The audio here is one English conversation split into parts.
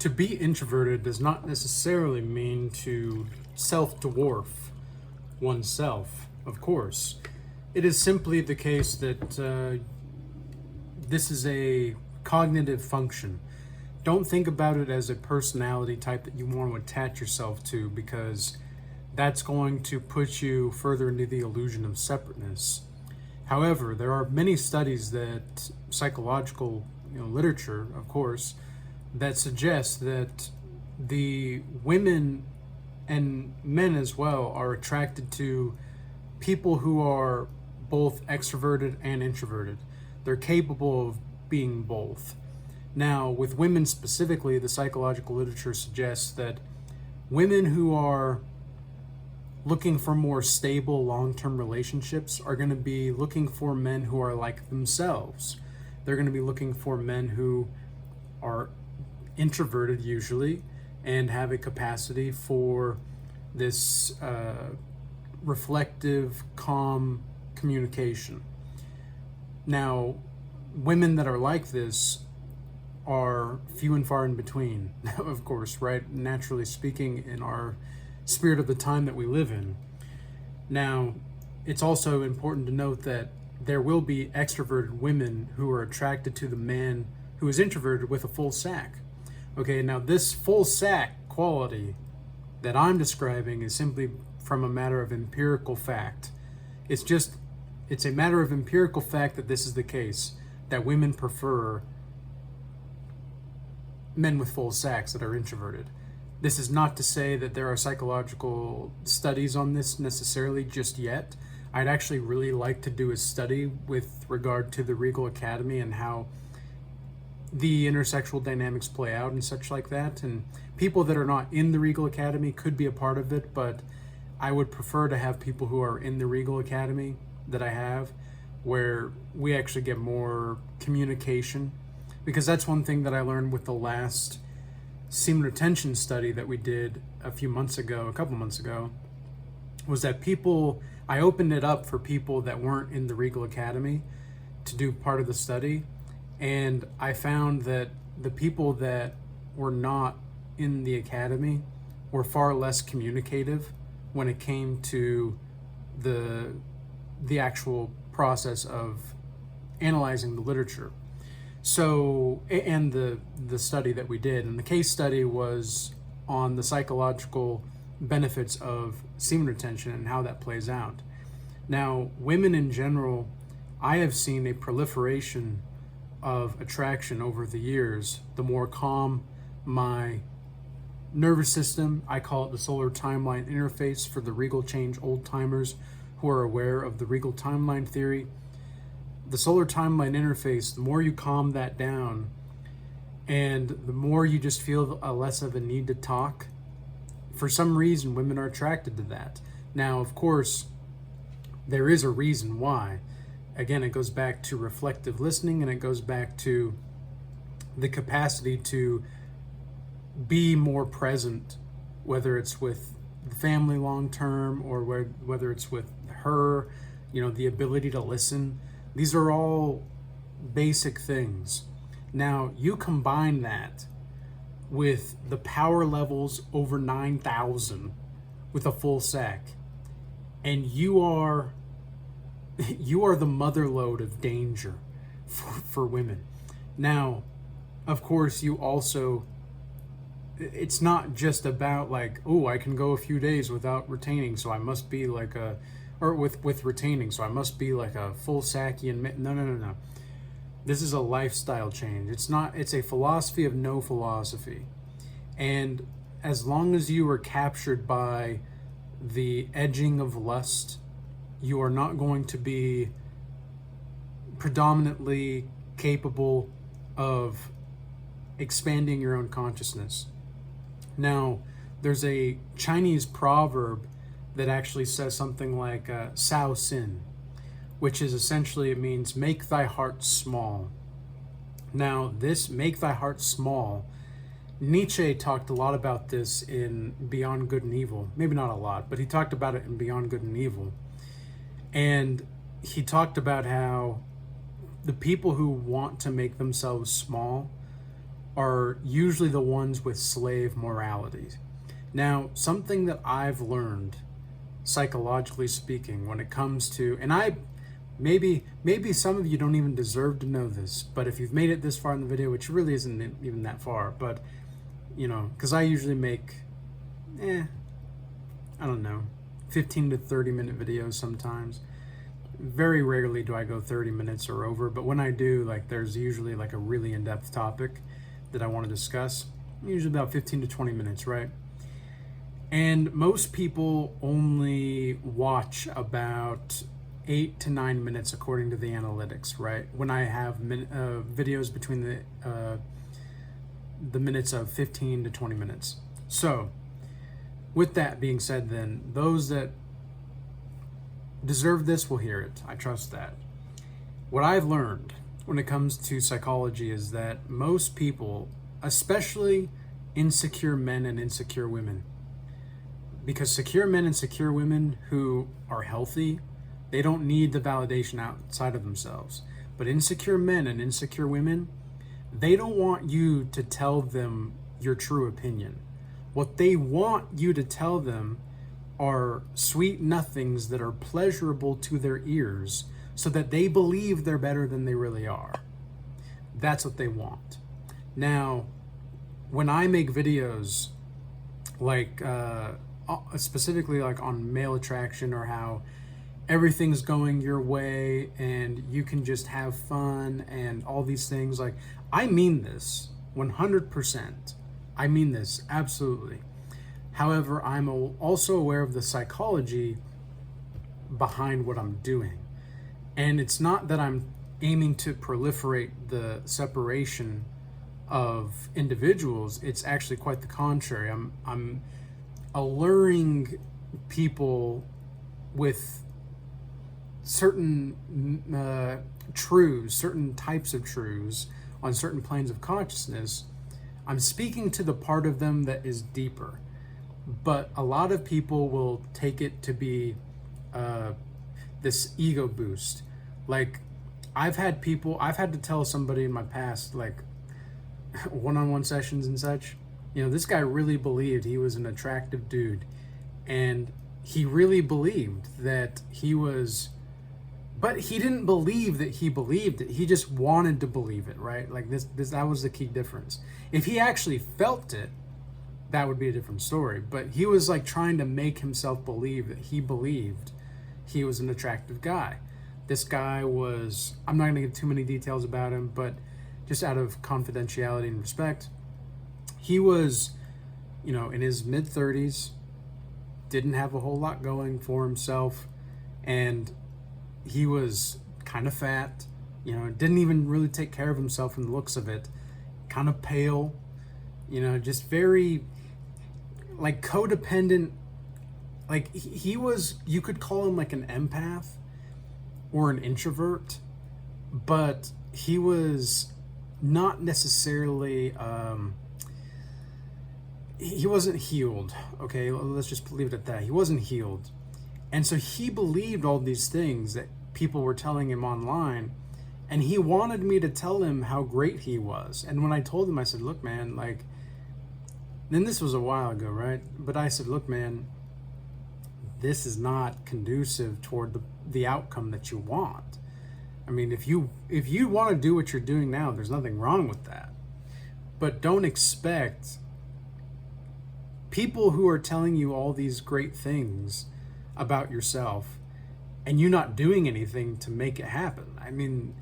To be introverted does not necessarily mean to self-dwarf oneself, of course. It is simply the case that this is a cognitive function. Don't think about it as a personality type that you want to attach yourself to, because that's going to put you further into the illusion of separateness. However, there are many studies that psychological literature, of course, that suggests that the women and men as well are attracted to people who are both extroverted and introverted. They're capable of being both. Now, with women specifically, the psychological literature suggests that women who are looking for more stable long-term relationships are going to be looking for men who are like themselves. They're going to be looking for men who are introverted usually and have a capacity for this reflective, calm communication. Now, women that are like this are few and far in between, of course, right? Naturally speaking, in our spirit of the time that we live in. Now, it's also important to note that there will be extroverted women who are attracted to the man who is introverted with a full sack. Okay, now this full sack quality that I'm describing is simply from a matter of empirical fact. It's a matter of empirical fact that this is the case, that women prefer men with full sacks that are introverted. This is not to say that there are psychological studies on this necessarily just yet. I'd actually really like to do a study with regard to the Regal Academy and how the intersexual dynamics play out and such like that. And people that are not in the Regal Academy could be a part of it, but I would prefer to have people who are in the Regal Academy that I have, where we actually get more communication. Because that's one thing that I learned with the last semen retention study that we did a couple months ago, was that I opened it up for people that weren't in the Regal Academy to do part of the study. And I found that the people that were not in the academy were far less communicative when it came to the actual process of analyzing the literature. So, and the study that we did, and the case study was on the psychological benefits of semen retention and how that plays out. Now, women in general, I have seen a proliferation of attraction over the years. The more calm my nervous system, I call it the solar timeline interface for the Regal change old timers who are aware of the Regal timeline theory. The solar timeline interface, the more you calm that down and the more you just feel a less of a need to talk, for some reason women are attracted to that. Now, of course, there is a reason why. Again, it goes back to reflective listening, and it goes back to the capacity to be more present, whether it's with the family long term or whether it's with her, the ability to listen. These are all basic things. Now, you combine that with the power levels over 9,000 with a full sack, and you are the mother lode of danger for women. Now, of course, it's not just about like, oh, I can go a few days without retaining, so I must be like with retaining, so I must be like a full Sackian. No. This is a lifestyle change. It's a philosophy of no philosophy. And as long as you are captured by the edging of lust, you are not going to be predominantly capable of expanding your own consciousness. Now, there's a Chinese proverb that actually says something like Sao Sin, which is essentially, it means make thy heart small. Now, this make thy heart small, Nietzsche talked a lot about this in Beyond Good and Evil. Maybe not a lot, but he talked about it in Beyond Good and Evil. And he talked about how the people who want to make themselves small are usually the ones with slave morality. Now, something that I've learned, psychologically speaking, when it comes to, and I maybe some of you don't even deserve to know this, but if you've made it this far in the video, which really isn't even that far, but you know, because I usually make, I don't know, 15 to 30 minute videos sometimes. Very rarely do I go 30 minutes or over, but when I do, like, there's usually like a really in-depth topic that I want to discuss. Usually about 15 to 20 minutes, right? And most people only watch about 8 to 9 minutes according to the analytics, right? When I have videos between the minutes of 15 to 20 minutes. So, with that being said, then, those that deserve this will hear it. I trust that. What I've learned when it comes to psychology is that most people, especially insecure men and insecure women, because secure men and secure women who are healthy, they don't need the validation outside of themselves. But insecure men and insecure women, they don't want you to tell them your true opinion. What they want you to tell them are sweet nothings that are pleasurable to their ears so that they believe they're better than they really are. That's what they want. Now, when I make videos like specifically like on male attraction, or how everything's going your way and you can just have fun and all these things, like, I mean this 100%. I mean this absolutely. However, I'm also aware of the psychology behind what I'm doing. And it's not that I'm aiming to proliferate the separation of individuals. It's actually quite the contrary. I'm alluring people with certain truths, certain types of truths on certain planes of consciousness. I'm speaking to the part of them that is deeper. But a lot of people will take it to be this ego boost. Like, I've had to tell somebody in my past, like one-on-one sessions and such, you know, this guy really believed he was an attractive dude, and he really believed that he was, but he didn't believe that he believed it. He just wanted to believe it, right? Like that was the key difference. If he actually felt it, that would be a different story. But he was like trying to make himself believe that he believed he was an attractive guy. This guy was, I'm not going to give too many details about him, but just out of confidentiality and respect, he was, you know, in his mid-30s, didn't have a whole lot going for himself, and he was kind of fat, you know, didn't even really take care of himself from the looks of it, kind of pale, you know, just very, like, codependent. Like, he was, you could call him like an empath or an introvert, but he was not necessarily, he wasn't healed, okay? Let's just leave it at that. He wasn't healed. And so he believed all these things that people were telling him online, and he wanted me to tell him how great he was. And when I told him, I said, look, man, like, then this was a while ago, right? But I said, look, man, this is not conducive toward the outcome that you want. I mean, if you want to do what you're doing now, there's nothing wrong with that. But don't expect people who are telling you all these great things about yourself and you not doing anything to make it happen. I mean,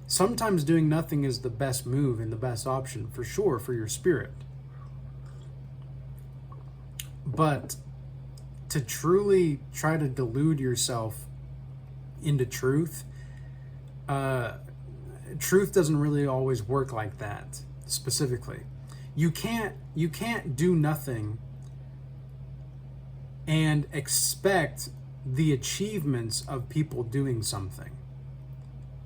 sometimes doing nothing is the best move and the best option, for sure, for your spirit. But to truly try to delude yourself into truth, truth doesn't really always work like that. Specifically, you can't do nothing and expect the achievements of people doing something.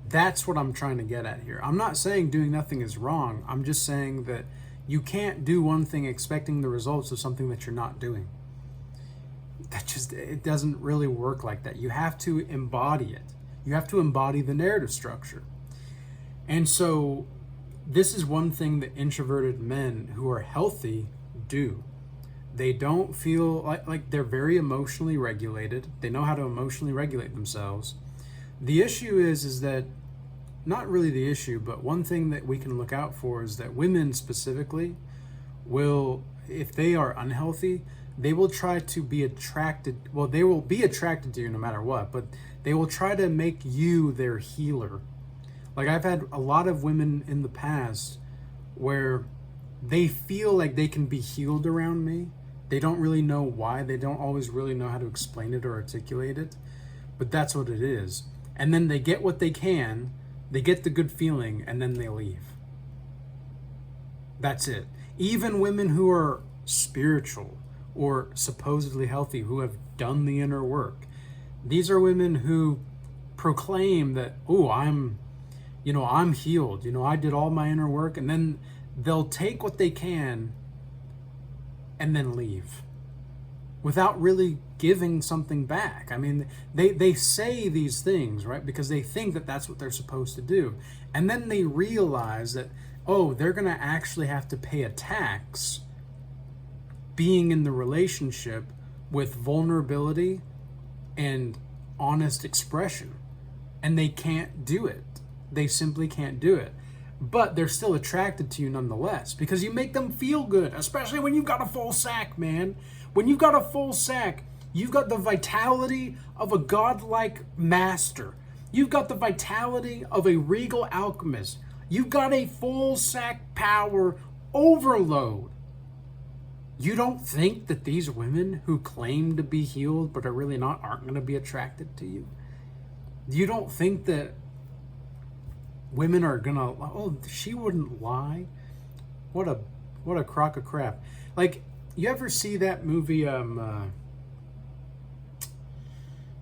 That's what I'm trying to get at here. I'm not saying doing nothing is wrong. I'm just saying that you can't do one thing expecting the results of something that you're not doing. It doesn't really work like that. You have to embody it. You have to embody the narrative structure. And so this is one thing that introverted men who are healthy do. They don't feel like they're very emotionally regulated. They know how to emotionally regulate themselves. The issue is that, not really the issue, but one thing that we can look out for is that women specifically will, if they are unhealthy, they will try to be attracted, well, they will be attracted to you no matter what, but they will try to make you their healer. Like, I've had a lot of women in the past where they feel like they can be healed around me. They don't really know why. They don't always really know how to explain it or articulate it, but that's what it is. And then they get what they can, they get the good feeling, and then they leave. That's it. Even women who are spiritual or supposedly healthy, who have done the inner work, these are women who proclaim that, oh, I'm healed. I did all my inner work, and then they'll take what they can and then leave without really giving something back. I mean, they say these things, right? Because they think that that's what they're supposed to do. And then they realize that, oh, they're going to actually have to pay a tax being in the relationship with vulnerability and honest expression. And they can't do it. They simply can't do it. But they're still attracted to you nonetheless because you make them feel good, especially when you've got a full sack, man. When you've got a full sack, you've got the vitality of a godlike master. You've got the vitality of a regal alchemist. You've got a full sack power overload. You don't think that these women who claim to be healed but are really not aren't going to be attracted to you? You don't think that women are gonna, oh, she wouldn't lie? What a crock of crap. Like, you ever see that movie,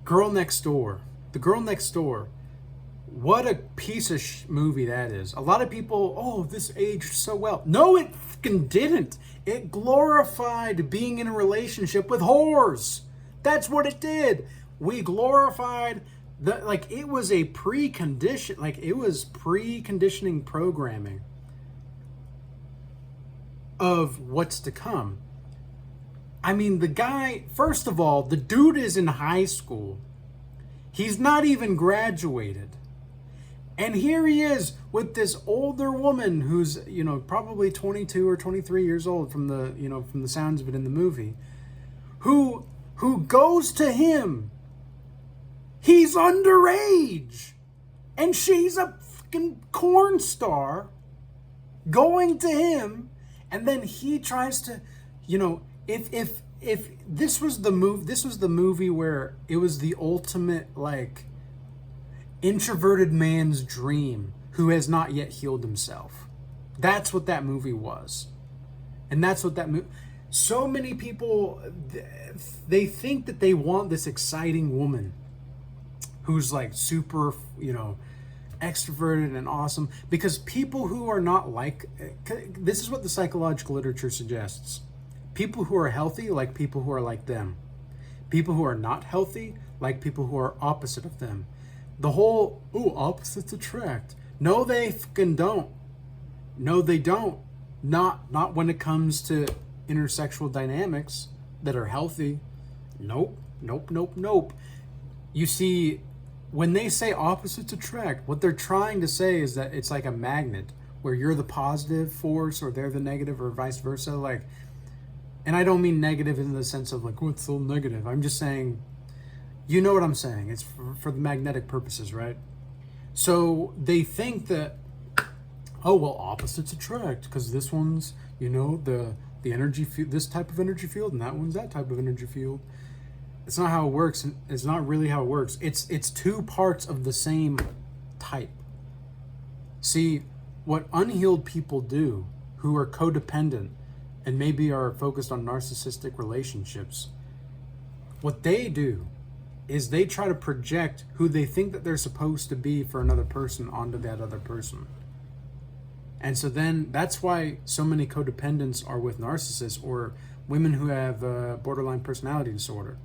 Girl Next Door? The Girl Next Door. What a piece of movie that is. A lot of people, oh, this aged so well. No, it fucking didn't. It glorified being in a relationship with whores. That's what it did. We glorified it was a precondition, it was preconditioning programming of what's to come. I mean, the guy, first of all, the dude is in high school. He's not even graduated. And here he is with this older woman who's, probably 22 or 23 years old from the sounds of it in the movie, who goes to him. He's underage, and she's a fucking corn star going to him, and then he tries to, if this was the movie where it was the ultimate, introverted man's dream who has not yet healed himself. That's what that movie was. And that's what that movie, so many people, they think that they want this exciting woman who's super, extroverted and awesome, because people who are not this is what the psychological literature suggests. People who are healthy like people who are like them. People who are not healthy like people who are opposite of them. The whole, opposites attract. No, they fucking don't. No, they don't. Not when it comes to intersexual dynamics that are healthy. Nope. You see, when they say opposites attract, what they're trying to say is that it's like a magnet where you're the positive force or they're the negative or vice versa. And I don't mean negative in the sense of what's so negative. I'm just saying, you know what I'm saying. It's for the magnetic purposes, right? So they think that, opposites attract because this one's, the energy field, this type of energy field, and that one's that type of energy field. It's not how it works. It's not really how it works. It's two parts of the same type. See, what unhealed people do who are codependent and maybe are focused on narcissistic relationships, what they do is they try to project who they think that they're supposed to be for another person onto that other person. And so then that's why so many codependents are with narcissists or women who have borderline personality disorder.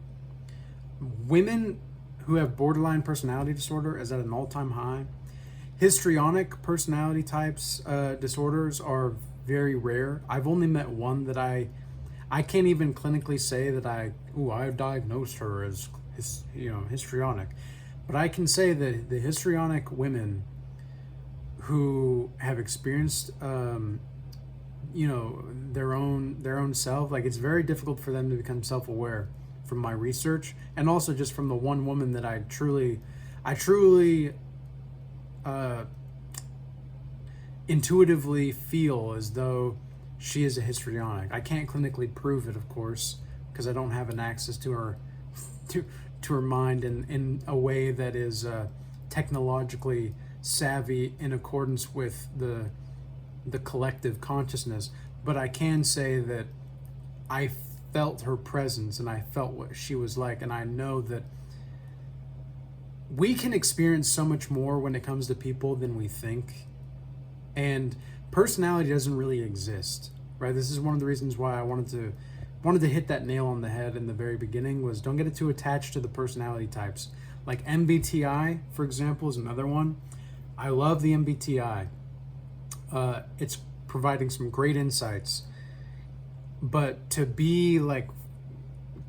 Women who have borderline personality disorder is at an all-time high Histrionic personality types disorders are very rare. I've only met one that I can't even clinically say that I diagnosed her as histrionic, but I can say that the histrionic women who have experienced their own self, like, it's very difficult for them to become self-aware from my research, and also just from the one woman that I truly uh, intuitively feel as though she is a histrionic. I can't clinically prove it, of course, because I don't have an access to her to her mind in a way that is technologically savvy in accordance with the collective consciousness. But I can say that I felt her presence and I felt what she was like, and I know that we can experience so much more when it comes to people than we think. And personality doesn't really exist, right? This is one of the reasons why I wanted to hit that nail on the head in the very beginning, was don't get it too attached to the personality types. Like MBTI, for example, is another one. I love the MBTI. It's providing some great insights, but to be like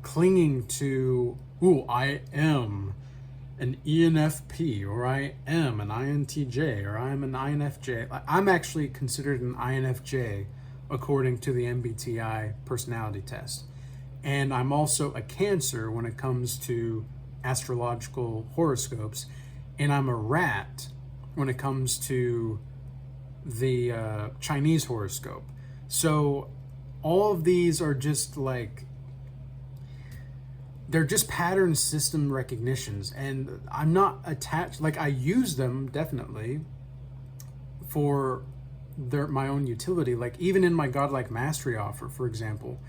clinging to, I am an ENFP, or I am an INTJ, or I'm an INFJ. I'm actually considered an INFJ according to the MBTI personality test. And I'm also a Cancer when it comes to astrological horoscopes. And I'm a rat when it comes to the Chinese horoscope. So all of these are just like, they're just pattern system recognitions, and I'm not attached. Like, I use them definitely for my own utility. Like, even in my Godlike Mastery offer, for example,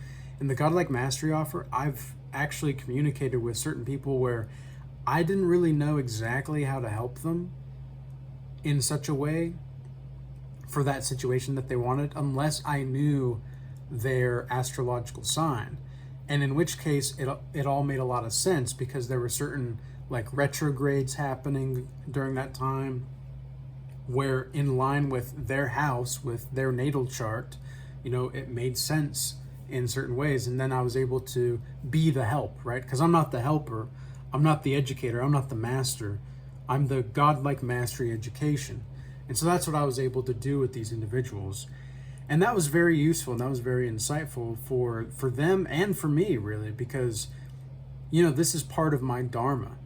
in the Godlike Mastery offer, I've actually communicated with certain people where I didn't really know exactly how to help them in such a way for that situation that they wanted, unless I knew their astrological sign. And in which case it all made a lot of sense, because there were certain like retrogrades happening during that time where, in line with their house, with their natal chart, it made sense in certain ways. And then I was able to be the help, right? Because I'm not the helper, I'm not the educator, I'm not the master, I'm the Godlike Mastery education. And so that's what I was able to do with these individuals. And that was very useful, and that was very insightful for them and for me, really, because, this is part of my Dharma.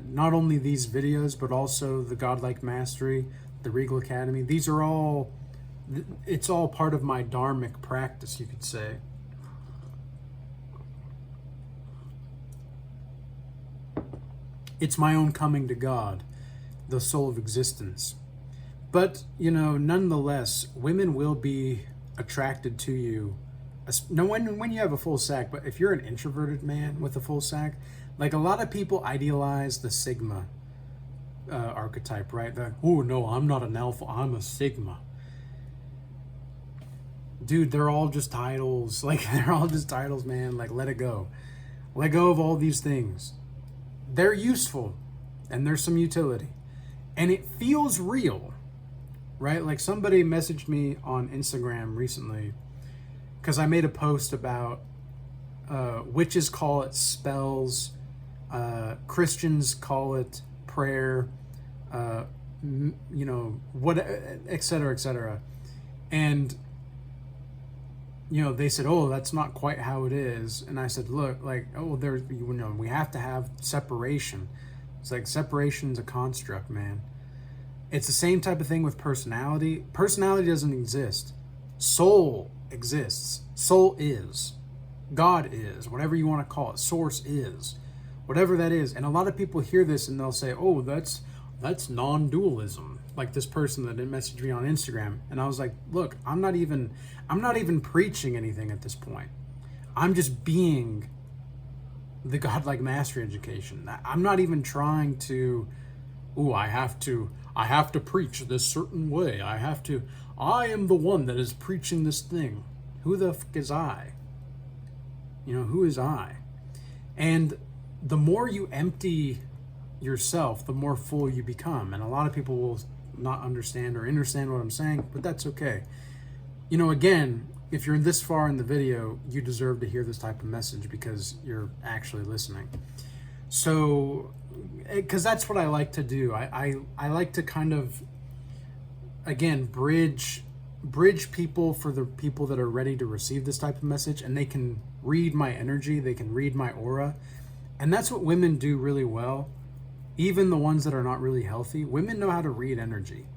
Not only these videos, but also the Godlike Mastery, the Regal Academy. It's all part of my dharmic practice, you could say. It's my own coming to God, the soul of existence. But, nonetheless, women will be attracted to you. No, when you have a full sack, but if you're an introverted man with a full sack, like, a lot of people idealize the Sigma archetype, right? No, I'm not an alpha, I'm a Sigma. Dude, they're all just titles. Like, they're all just titles, man. Like, let it go. Let go of all these things. They're useful, and there's some utility. And it feels real. Right? Like, somebody messaged me on Instagram recently because I made a post about witches call it spells, Christians call it prayer, what, et cetera, et cetera. And, they said, oh, that's not quite how it is. And I said, look, like, we have to have separation. It's like, separation's a construct, man. It's the same type of thing with personality. Personality doesn't exist. Soul exists. Soul is. God is. Whatever you want to call it. Source is. Whatever that is. And a lot of people hear this and they'll say, oh, that's non-dualism. Like this person that messaged me on Instagram. And I was like, look, I'm not even preaching anything at this point. I'm just being the Godlike Mastery education. I'm not even trying to, I have to preach this certain way. I am the one that is preaching this thing. Who the fuck is I? Who is I? And the more you empty yourself, the more full you become. And a lot of people will not understand or understand what I'm saying, but that's okay. You know, again, if you're this far in the video, you deserve to hear this type of message because you're actually listening. So, because that's what I like to do. I like to kind of, again, bridge people for the people that are ready to receive this type of message, and they can read my energy, they can read my aura. And that's what women do really well. Even the ones that are not really healthy, women know how to read energy.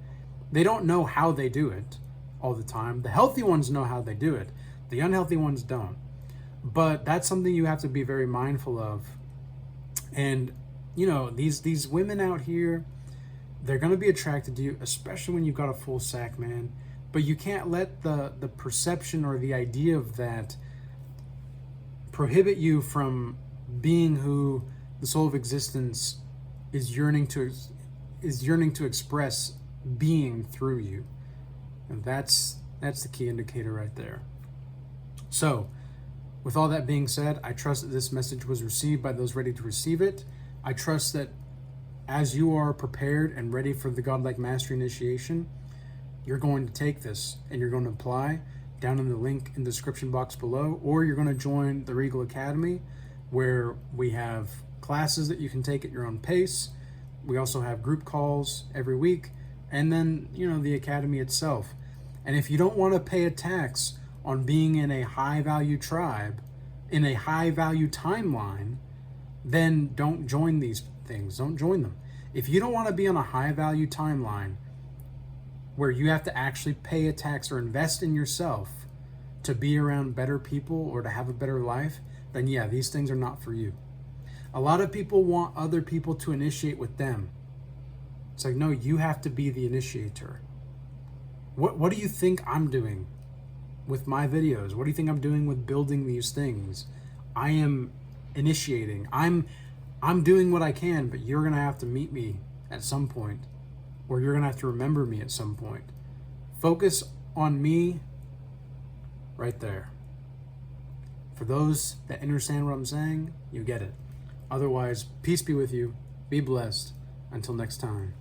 They don't know how they do it all the time. The healthy ones know how they do it. The unhealthy ones don't. But that's something you have to be very mindful of. And, you know, these women out here, they're going to be attracted to you, especially when you've got a full sack, man. But you can't let the perception or the idea of that prohibit you from being who the soul of existence is yearning to express being through you. And that's the key indicator right there. So, with all that being said, I trust that this message was received by those ready to receive it. I trust that as you are prepared and ready for the Godlike Mastery initiation, you're going to take this and you're going to apply down in the link in the description box below, or you're going to join the Regal Academy, where we have classes that you can take at your own pace. We also have group calls every week, and then, you know, the academy itself. And if you don't want to pay a tax on being in a high value tribe, in a high value timeline, then don't join these things. Don't join them. If you don't want to be on a high value timeline where you have to actually pay a tax or invest in yourself to be around better people or to have a better life, then yeah, these things are not for you. A lot of people want other people to initiate with them. It's like, no, you have to be the initiator. What do you think I'm doing with my videos? What do you think I'm doing with building these things? I am initiating. I'm doing what I can, but you're going to have to meet me at some point, or you're going to have to remember me at some point. Focus on me right there. For those that understand what I'm saying, you get it. Otherwise, peace be with you. Be blessed. Until next time.